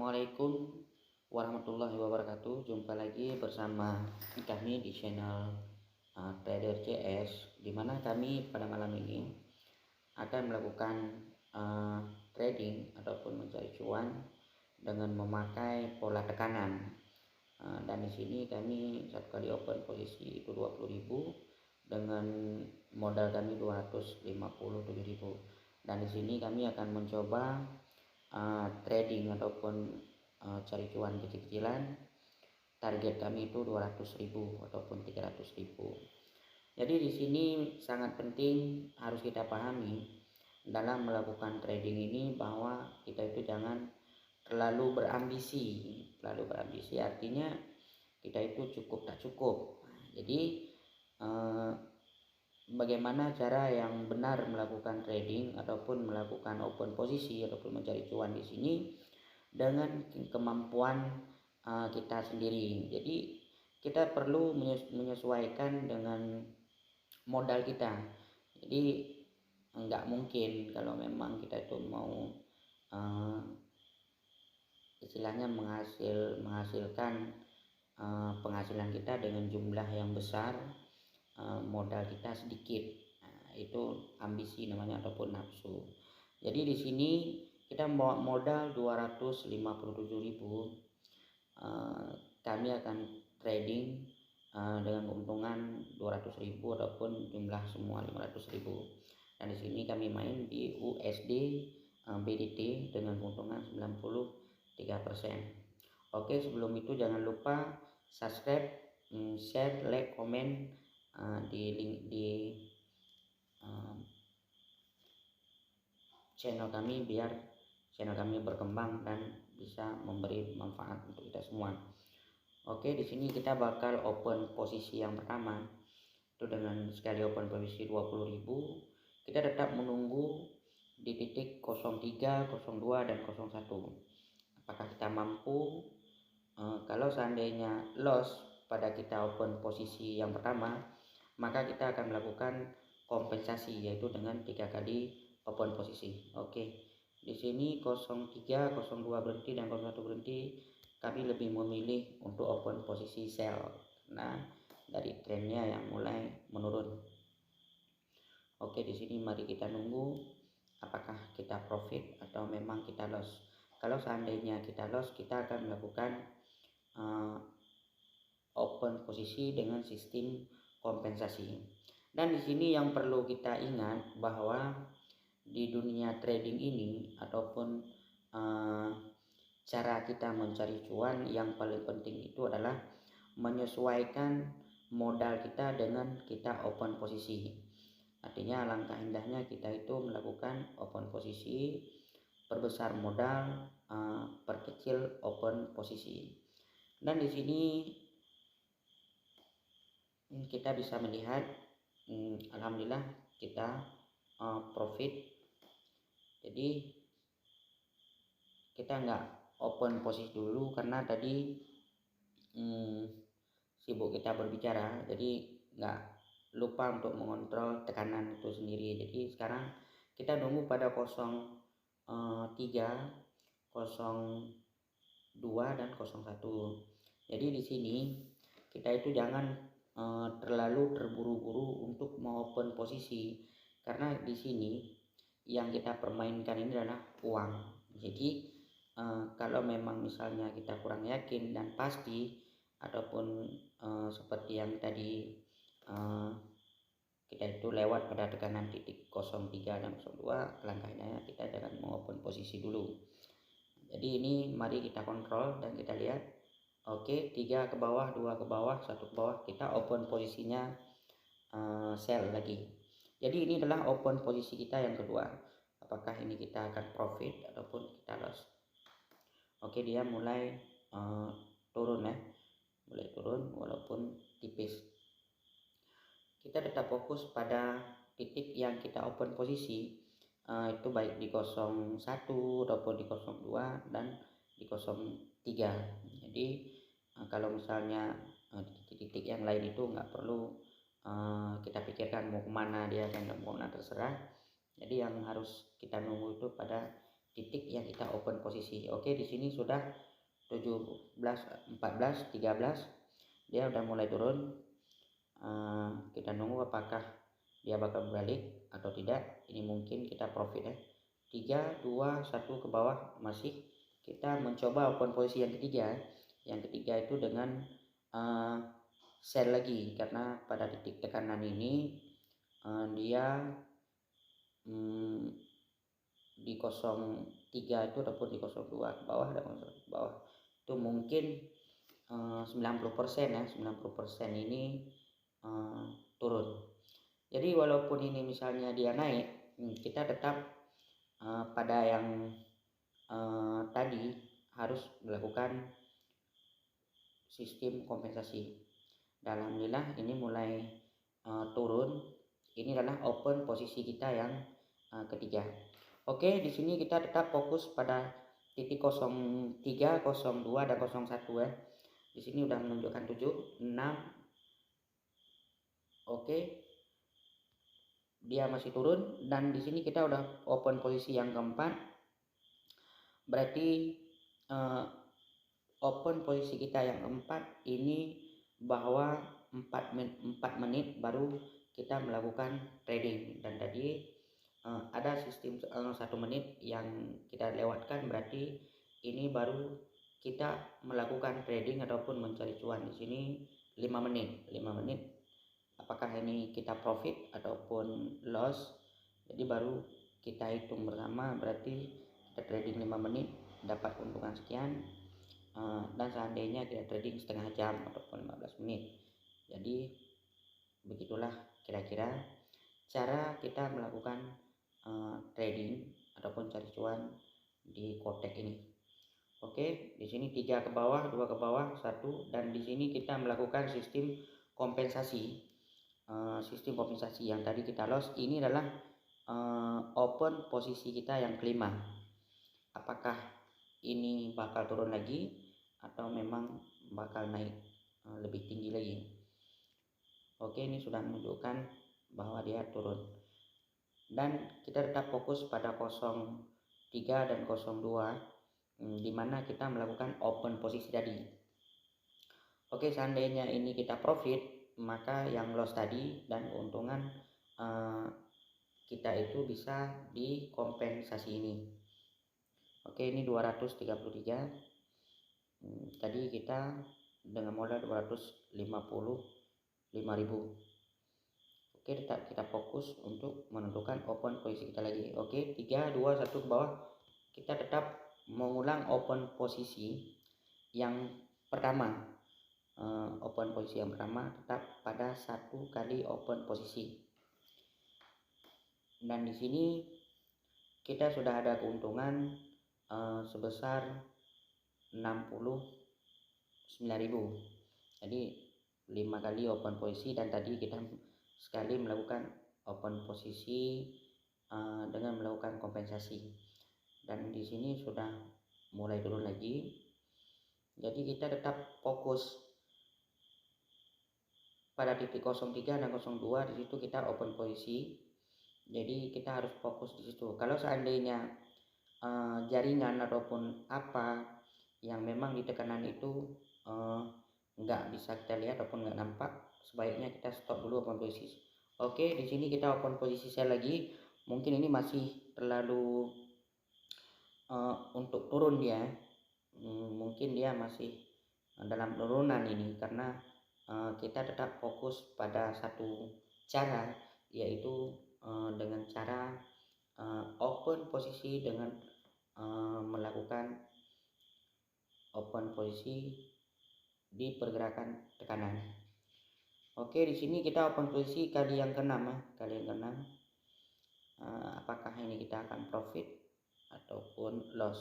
Assalamualaikum warahmatullahi wabarakatuh. Jumpa lagi bersama kami di channel Trader CS, di mana kami pada malam ini akan melakukan trading ataupun mencari cuan dengan memakai pola tekanan. Dan di sini kami satu kali open posisi itu 20.000 dengan modal kami 257.000. Dan di sini kami akan mencoba trading ataupun cari cuan kecil-kecilan. Target kami itu 200.000 ataupun 300.000. Jadi di sini sangat penting harus kita pahami dalam melakukan trading ini bahwa kita itu jangan terlalu berambisi. Artinya kita itu cukup tak cukup. Jadi bagaimana cara yang benar melakukan trading ataupun melakukan open posisi ataupun mencari cuan di sini dengan kemampuan kita sendiri. Jadi kita perlu menyesuaikan dengan modal kita. Jadi enggak mungkin kalau memang kita itu mau istilahnya menghasilkan penghasilan kita dengan jumlah yang besar, modal kita sedikit. Itu ambisi namanya ataupun nafsu. Jadi di sini kita bawa modal 257.000. Kami akan trading dengan keuntungan 200.000 ataupun jumlah semua 500.000. Dan di sini kami main di USD BDT dengan keuntungan 93%. Oke, sebelum itu jangan lupa subscribe, share, like, komen di link di channel kami biar channel kami berkembang dan bisa memberi manfaat untuk kita semua. Oke, di sini kita bakal open posisi yang pertama itu dengan sekali open posisi 20.000. Kita tetap menunggu di titik 03, 02 dan 01. Apakah kita mampu? Kalau seandainya loss pada kita open posisi yang pertama, maka kita akan melakukan kompensasi yaitu dengan 3 kali open posisi. Oke. Di sini 03, 02 berhenti dan 01 berhenti. Kami lebih memilih untuk open posisi sell. Nah, dari trennya yang mulai menurun. Oke, di sini mari kita nunggu apakah kita profit atau memang kita loss. Kalau seandainya kita loss, kita akan melakukan open posisi dengan sistem kompensasi. Dan di sini yang perlu kita ingat bahwa di dunia trading ini ataupun cara kita mencari cuan yang paling penting itu adalah menyesuaikan modal kita dengan kita open posisi. Artinya alangkah indahnya kita itu melakukan open posisi, perbesar modal, perkecil open posisi. Dan di sini kita bisa melihat alhamdulillah kita profit. Jadi kita nggak open posisi dulu karena tadi sibuk kita berbicara, jadi nggak lupa untuk mengontrol tekanan itu sendiri. Jadi sekarang kita nunggu pada 03, 02 dan 01. Jadi di sini kita itu jangan terlalu terburu-buru untuk mau open posisi, karena di sini yang kita permainkan ini adalah uang. Jadi kalau memang misalnya kita kurang yakin dan pasti ataupun seperti yang tadi kita itu lewat pada tekanan titik 03 dan 02, langkahnya kita jangan mau open posisi dulu. Jadi ini mari kita kontrol dan kita lihat. Oke, 3 ke bawah, 2 ke bawah, 1 ke bawah, kita open posisinya sell lagi. Jadi ini adalah open posisi kita yang kedua. Apakah ini kita akan profit ataupun kita loss? Oke, dia mulai turun ya. Mulai turun walaupun tipis. Kita tetap fokus pada titik yang kita open posisi, itu baik di 01 ataupun di 02 dan di 03. Jadi kalau misalnya titik-titik yang lain itu nggak perlu kita pikirkan mau kemana dia, kan mau kemana terserah. Jadi yang harus kita nunggu itu pada titik yang kita open posisi. Oke, di sini sudah 17, 14, 13, dia udah mulai turun. Kita nunggu apakah dia bakal balik atau tidak. Ini mungkin kita profit ya. 3, 2, 1 ke bawah, masih kita mencoba open posisi yang ketiga. Yang ketiga itu dengan sell lagi, karena pada titik tekanan ini dia di 03 itu ataupun di 02 ke bawah, ada ke bawah itu mungkin 90% ya, 90% ini turun. Jadi walaupun ini misalnya dia naik, kita tetap pada yang tadi harus melakukan sistem kompensasi. Dan alhamdulillah ini mulai turun. Ini adalah open posisi kita yang ketiga. Oke, di sini kita tetap fokus pada titik 03, 02 dan 01 ya. Di sini udah menunjukkan 7, 6. Oke. Dia masih turun, dan di sini kita udah open posisi yang keempat. Berarti open posisi kita yang keempat ini bahwa 4 menit baru kita melakukan trading, dan tadi ada sistem 1 menit yang kita lewatkan, berarti ini baru kita melakukan trading ataupun mencari cuan. Di sini 5 menit apakah ini kita profit ataupun loss, jadi baru kita hitung bersama. Berarti kita trading 5 menit dapat keuntungan sekian, dan seandainya kita trading setengah jam ataupun 15 menit. Jadi begitulah kira-kira cara kita melakukan trading ataupun cari cuan di Quotex ini. Oke, di sini 3 ke bawah, 2 ke bawah, 1, dan di sini kita melakukan sistem kompensasi. Sistem kompensasi yang tadi kita loss ini adalah open posisi kita yang kelima. Apakah ini bakal turun lagi atau memang bakal naik lebih tinggi lagi? Oke, ini sudah menunjukkan bahwa dia turun, dan kita tetap fokus pada 03 dan 02 di mana kita melakukan open posisi tadi. Oke, seandainya ini kita profit, maka yang loss tadi dan keuntungan kita itu bisa dikompensasi ini. Oke, ini 233. Tadi kita dengan modal 255.000. Oke, tetap kita fokus untuk menentukan open posisi kita lagi. Oke, 3, 2, 1 ke bawah. Kita tetap mengulang open posisi yang pertama. Open posisi yang pertama tetap pada 1 kali open posisi. Dan di sini kita sudah ada keuntungan sebesar 69.000. Jadi 5 kali open posisi, dan tadi kita sekali melakukan open posisi dengan melakukan kompensasi, dan di sini sudah mulai turun lagi. Jadi kita tetap fokus pada titik 03 dan 02. Di situ kita open posisi, jadi kita harus fokus di situ. Kalau seandainya jaringan ataupun apa yang memang di tekanan itu nggak bisa kita lihat ataupun nggak nampak, sebaiknya kita stop dulu open posisi. Oke, di sini kita open posisi saya lagi. Mungkin ini masih terlalu untuk turun dia. Mungkin dia masih dalam penurunan ini, karena kita tetap fokus pada satu cara, yaitu dengan cara open posisi dengan melakukan open posisi di pergerakan tekanan. Oke, di sini kita open posisi kali yang ke-6 ya, kali yang ke-6. Apakah ini kita akan profit ataupun loss?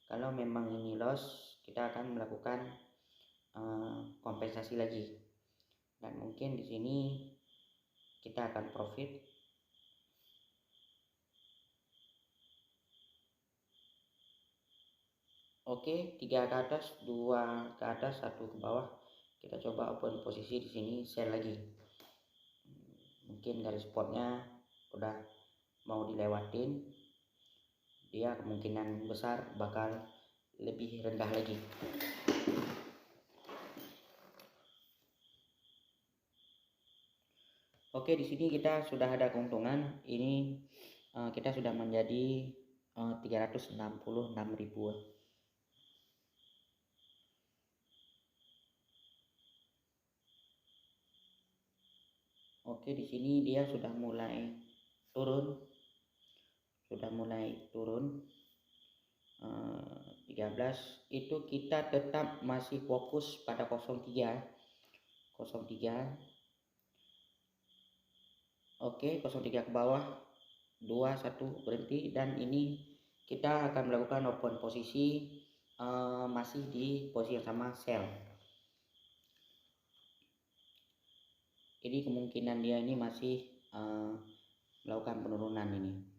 Kalau memang ini loss, kita akan melakukan kompensasi lagi, dan mungkin di sini kita akan profit. Oke, 3 ke atas, 2 ke atas, 1 ke bawah. Kita coba open posisi di sini, sell lagi. Mungkin garis spotnya udah mau dilewatin. dia kemungkinan besar bakal lebih rendah lagi. Oke, di sini kita sudah ada keuntungan. Ini kita sudah menjadi 366.000. Oke, di sini dia sudah mulai turun. 13 itu kita tetap masih fokus pada 03. Oke, 03 ke bawah, 21 berhenti, dan ini kita akan melakukan open posisi masih di posisi yang sama, sell. Jadi kemungkinan dia ini masih melakukan penurunan ini.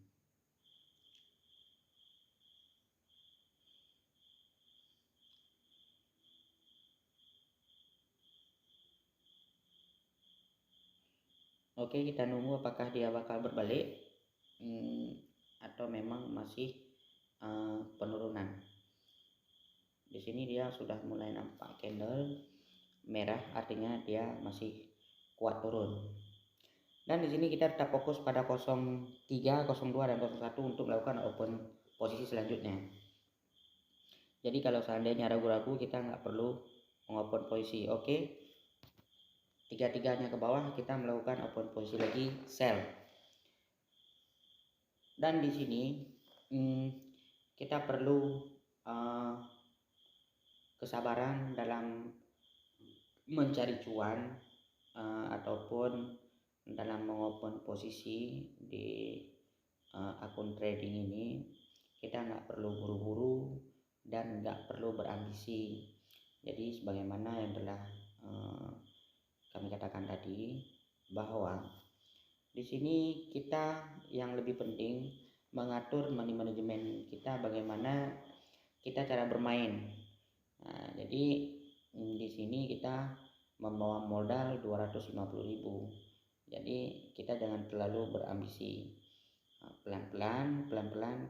Oke, kita nunggu apakah dia bakal berbalik atau memang masih penurunan. Di sini dia sudah mulai nampak candle merah, artinya dia masih kuat turun. Dan di sini kita tetap fokus pada 03, 02 dan 01 untuk melakukan open posisi selanjutnya. Jadi kalau seandainya ragu-ragu, kita nggak perlu mengopen posisi. Oke. Tiga-tiganya ke bawah, kita melakukan open posisi lagi, sell. Dan di sini kita perlu kesabaran dalam mencari cuan ataupun dalam mengopen posisi di akun trading ini. Kita nggak perlu buru-buru dan nggak perlu berambisi. Jadi sebagaimana yang telah kami katakan tadi, bahwa di sini kita yang lebih penting mengatur money management kita, bagaimana kita cara bermain. Nah, jadi di sini kita membawa modal 250.000. Jadi kita jangan terlalu berambisi. Pelan-pelan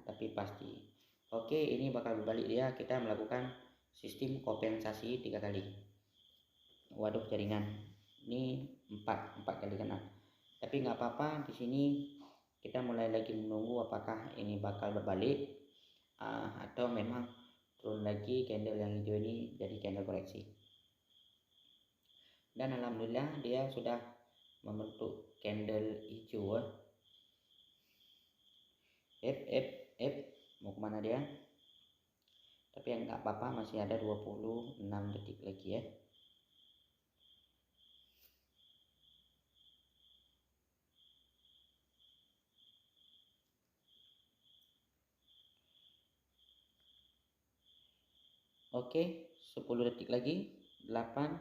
tapi pasti. Oke, ini bakal berbalik dia. Kita melakukan sistem kompensasi 3 kali. Waduh, jaringan. Ini 4 kali kena. Tapi nggak apa-apa, di sini kita mulai lagi menunggu apakah ini bakal berbalik atau memang turun lagi. Candle yang hijau ini jadi candle koreksi. Dan alhamdulillah dia sudah membentuk candle hijau. Mau kemana dia? Tapi yang nggak apa-apa, masih ada 26 detik lagi ya. Oke, 10 detik lagi. 8,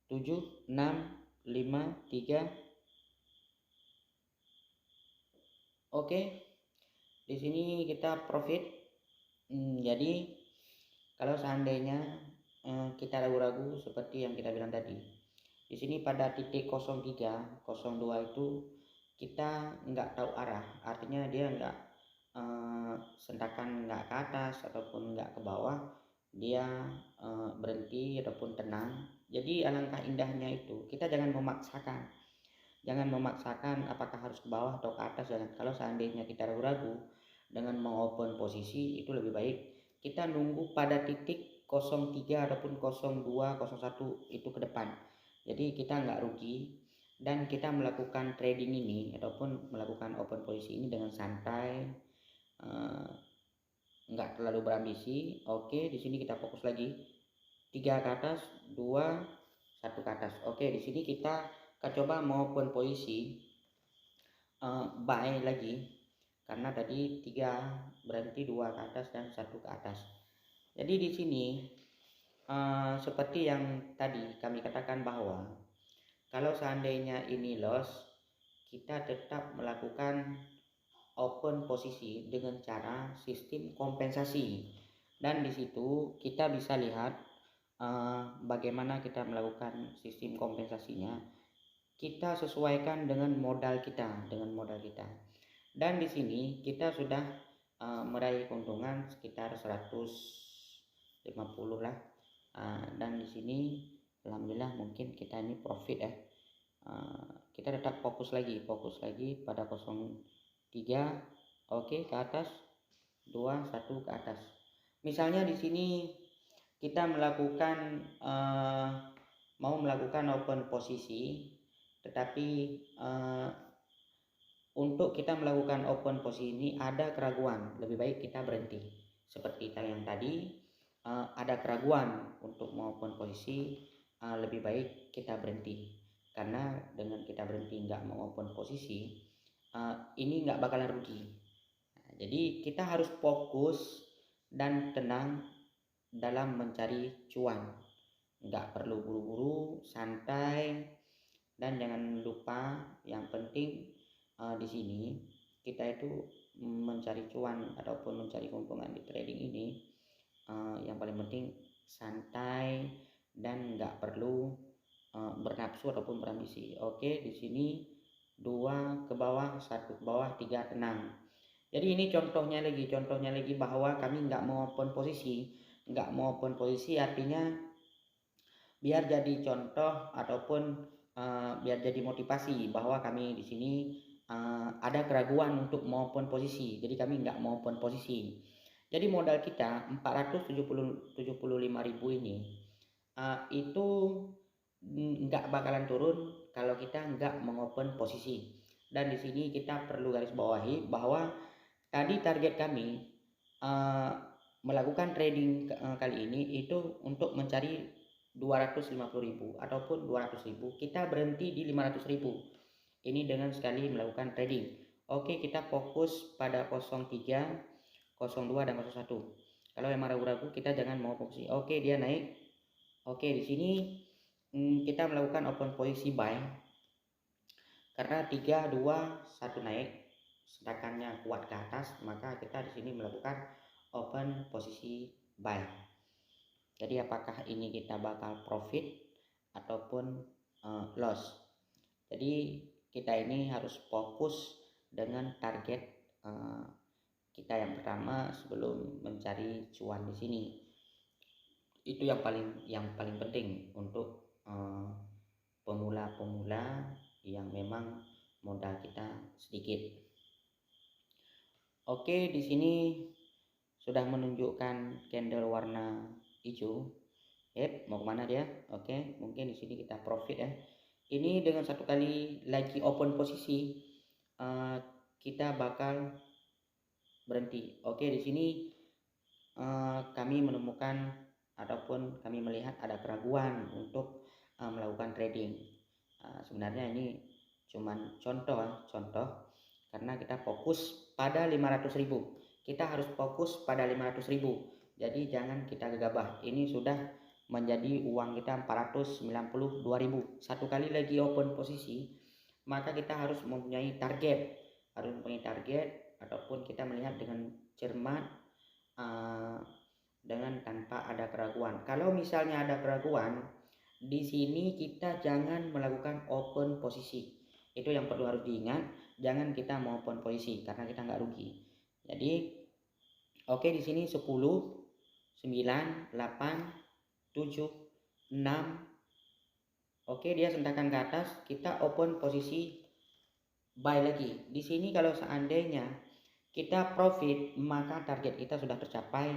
7, 6, 5, 3. Oke, di sini kita profit. Jadi kalau seandainya kita ragu-ragu seperti yang kita bilang tadi, di sini pada titik 03, 02 itu kita nggak tahu arah, artinya dia nggak sentakan nggak ke atas ataupun nggak ke bawah, dia berhenti ataupun tenang. Jadi alangkah indahnya itu kita jangan memaksakan apakah harus ke bawah atau ke atas. Jangan. Kalau seandainya kita ragu-ragu dengan mengopen posisi, itu lebih baik kita nunggu pada titik 03 ataupun 02, 01 itu ke depan. Jadi kita nggak rugi dan kita melakukan trading ini ataupun melakukan open posisi ini dengan santai, nggak terlalu berambisi. Oke, di sini kita fokus lagi 3 ke atas, 2, 1 ke atas. Oke, di sini kita coba mau open posisi buy lagi, karena tadi 3 berhenti, 2 ke atas dan 1 ke atas. Jadi di sini seperti yang tadi kami katakan, bahwa kalau seandainya ini loss, kita tetap melakukan open posisi dengan cara sistem kompensasi. Dan di situ kita bisa lihat bagaimana kita melakukan sistem kompensasinya. Kita sesuaikan dengan modal kita, Dan di sini kita sudah meraih keuntungan sekitar 150 lah. Dan di sini alhamdulillah mungkin kita ini profit ya. Kita tetap fokus lagi pada 03. Oke, ke atas 21 ke atas. Misalnya di sini kita melakukan mau melakukan open posisi, tetapi untuk kita melakukan open posisi ini ada keraguan, lebih baik kita berhenti. Seperti yang tadi ada keraguan untuk mau open posisi, lebih baik kita berhenti. Karena dengan kita berhenti nggak mau open posisi, ini nggak bakalan rugi. Nah, jadi kita harus fokus dan tenang dalam mencari cuan. Nggak perlu buru-buru, santai, dan jangan lupa yang penting di sini kita itu mencari cuan ataupun mencari keuntungan di trading ini, yang paling penting santai dan nggak perlu bernafsu ataupun berambisi. Oke, di sini 2 ke bawah, 1 ke bawah, 3 tenang. Jadi ini contohnya lagi bahwa kami nggak mau open posisi. Nggak mau open posisi artinya biar jadi contoh ataupun biar jadi motivasi bahwa kami di sini ada keraguan untuk mau open posisi. Jadi kami nggak mau open posisi. Jadi modal kita 475.000 ini itu nggak bakalan turun kalau kita nggak mengopen posisi. Dan di sini kita perlu garis bawahi bahwa tadi target kami melakukan trading kali ini itu untuk mencari 250.000 ataupun 200.000. Kita berhenti di 500.000. Ini dengan sekali melakukan trading. Oke, kita fokus pada 03, 02 dan 01. Kalau yang ragu-ragu kita jangan mau posisi. Oke, dia naik. Oke, di sini kita melakukan open posisi buy karena 3, 2, 1 naik, sedangkannya kuat ke atas, maka kita di sini melakukan open posisi buy. Jadi apakah ini kita bakal profit ataupun loss. Jadi kita ini harus fokus dengan target kita yang pertama sebelum mencari cuan di sini. Itu yang paling penting untuk pemula-pemula yang memang modal kita sedikit. Oke, di sini sudah menunjukkan candle warna hijau. Mau kemana dia? Oke, mungkin di sini kita profit ya. Ini dengan satu kali lagi open posisi kita bakal berhenti. Oke, di sini kami menemukan ataupun kami melihat ada keraguan untuk melakukan trading. Sebenarnya ini cuman contoh karena kita fokus pada 500.000. Kita harus fokus pada 500.000. Jadi jangan kita gegabah. Ini sudah menjadi uang kita 492.000. Satu kali lagi open posisi, maka kita harus mempunyai target. Ataupun kita melihat dengan cermat dengan tanpa ada keraguan. Kalau misalnya ada keraguan, di sini kita jangan melakukan open posisi. Itu yang perlu harus diingat. Jangan kita mau open posisi karena kita nggak rugi. Jadi oke, di sini 10, 9, 8, 7, 6. Oke, dia sentakan ke atas. Kita open posisi buy lagi. Di sini kalau seandainya kita profit, maka target kita sudah tercapai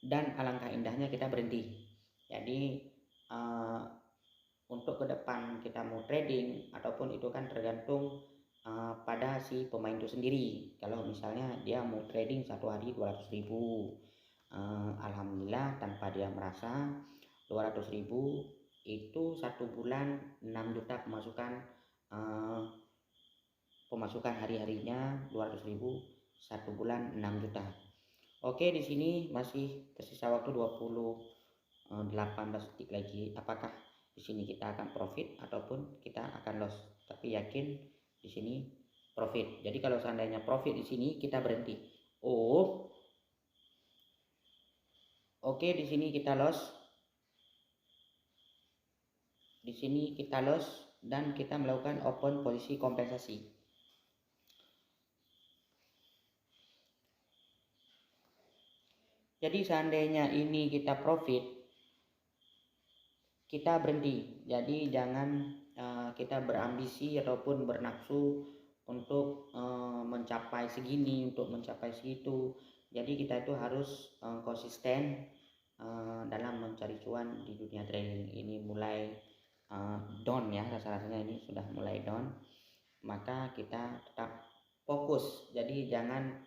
dan alangkah indahnya kita berhenti. Jadi untuk ke depan kita mau trading ataupun itu kan tergantung pada si pemain itu sendiri. Kalau misalnya dia mau trading satu hari 200.000, alhamdulillah tanpa dia merasa 200.000 itu satu bulan 6 juta pemasukan hari-harinya 200.000 satu bulan 6 juta. Oke, di sini masih tersisa waktu 18 detik lagi. Apakah di sini kita akan profit ataupun kita akan loss? Tapi yakin di sini profit. Jadi kalau seandainya profit di sini kita berhenti. Oke, di sini kita loss. Di sini kita loss dan kita melakukan open posisi kompensasi. Jadi seandainya ini kita profit, kita berhenti. Jadi jangan kita berambisi ataupun bernafsu untuk mencapai segini, untuk mencapai segitu. Jadi kita itu harus konsisten dalam mencari cuan di dunia trading. Ini mulai down ya, rasa-rasanya ini sudah mulai down. Maka kita tetap fokus. Jadi jangan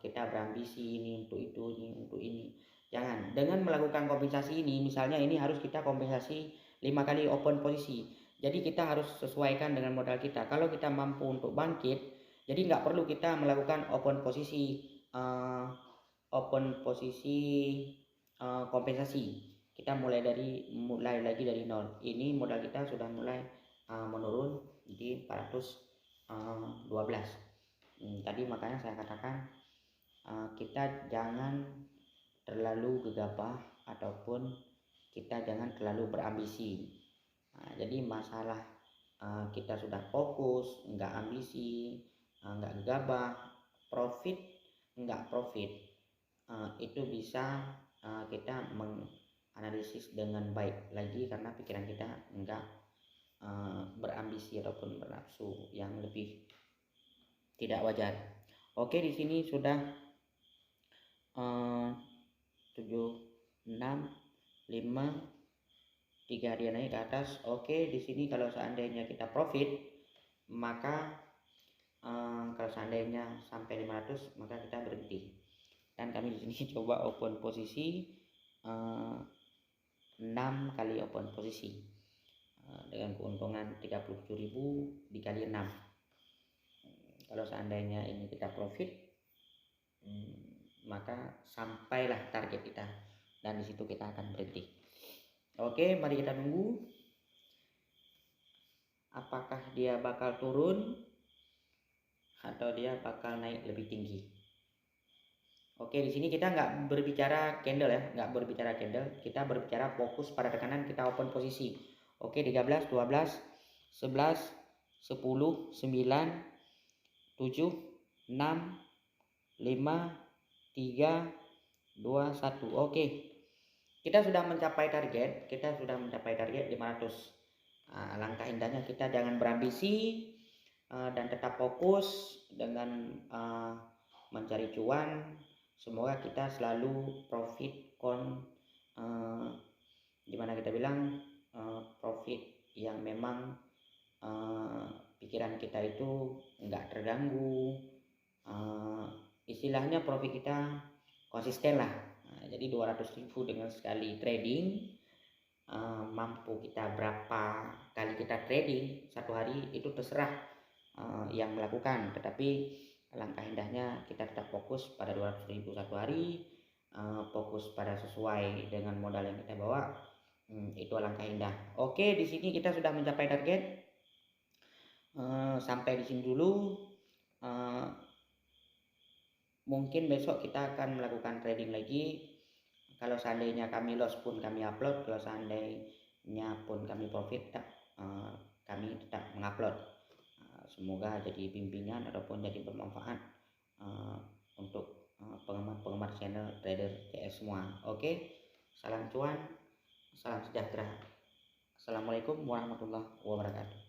kita berambisi ini untuk itu, ini untuk ini. Jangan. Dengan melakukan kompensasi ini, misalnya ini harus kita kompensasi 5 kali open posisi. Jadi kita harus sesuaikan dengan modal kita. Kalau kita mampu untuk bangkit, jadi nggak perlu kita melakukan open posisi kompensasi. Kita mulai lagi dari nol. Ini modal kita sudah mulai menurun di 412. Tadi makanya saya katakan kita jangan terlalu gegabah ataupun kita jangan terlalu berambisi. Jadi masalah kita sudah fokus, nggak ambisi, nggak gegabah, profit nggak profit, itu bisa kita menganalisis dengan baik lagi karena pikiran kita nggak berambisi ataupun bernafsu yang lebih tidak wajar. Oke, di sini sudah 7, 6, 5, 3 dia naik ke atas. Oke, di sini kalau seandainya kita profit, maka kalau seandainya sampai 500 maka kita berhenti. Dan kami di sini coba open posisi 6 kali open posisi dengan keuntungan 37.000 dikali 6. Kalau seandainya ini kita profit, maka sampailah target kita dan disitu kita akan berhenti. Oke, mari kita tunggu apakah dia bakal turun atau dia bakal naik lebih tinggi. Oke, di sini kita nggak berbicara candle ya, nggak berbicara candle, kita berbicara fokus pada tekanan, kita open posisi. Oke, 13, 12, 11, 10, 9, 7, 6, 5, 3, 2, 1. Oke, kita sudah mencapai target, 500. Langkah indahnya kita jangan berambisi dan tetap fokus dengan mencari cuan. Semoga kita selalu profit dimana kita bilang profit yang memang pikiran kita itu nggak terganggu, istilahnya profit kita konsisten lah. Jadi 200.000 dengan sekali trading, mampu kita berapa kali kita trading satu hari itu terserah yang melakukan, tetapi langkah indahnya kita tetap fokus pada 200.000 satu hari, fokus pada sesuai dengan modal yang kita bawa. Itu langkah indah. Oke, di sini kita sudah mencapai target. Sampai di sini dulu. Mungkin besok kita akan melakukan trading lagi. Kalau seandainya kami loss pun kami upload, kalau seandainya pun kami profit, kami tetap mengupload. Semoga jadi bimbingan ataupun jadi bermanfaat untuk penggemar channel trader CS semua. Oke, salam cuan, salam sejahtera. Assalamualaikum warahmatullahi wabarakatuh.